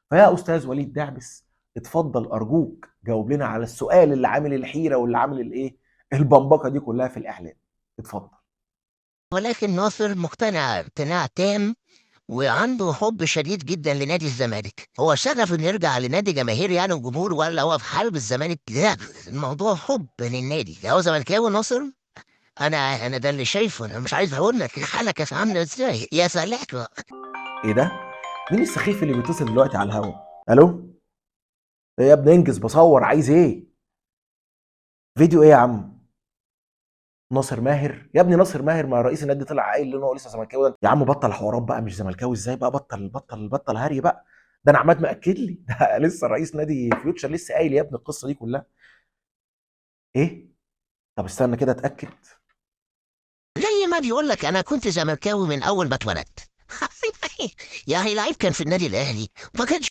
فيا استاذ وليد دعبس، اتفضل ارجوك جاوب لنا على السؤال اللي عامل الحيره واللي عامل الايه البمبكه دي كلها في الاعلام. اتفضل. ولكن ناصر مقتنع اقتناع تام وعنده حب شديد جدا لنادي الزمالك. هو شغف انه يرجع لنادي جماهيري يعني وجمهور، ولا هو في حرب الزمالك؟ لا، الموضوع حب للنادي. هو زملكاوي ناصر. انا ده اللي شايفه. انا مش عايز اقول لك الحاله كانت عامله ازاي. يا سلام. ايه ده؟ مين السخيف اللي بيتصل دلوقتي على الهوا؟ الو؟ ايه يا ابني، انجز بصور، عايز ايه؟ فيديو ايه يا عم؟ ناصر ماهر يا ابني، ناصر ماهر ما رئيس النادي طلع قايل ان هو لسه زملكاوي. يا عم بطل حوارات بقى، مش زملكاوي ازاي بقى؟ بطل هري بقى. ده انا عماد مأكد لي ده لسه رئيس نادي فيوتشر لسه قايل يا ابني القصه دي كلها. ايه؟ طب استنى كده اتاكد. زي ما بيقول لك انا كنت زملكاوي من اول ما اتولدت. يا هي لعيب كان في النادي الاهلي ما كانش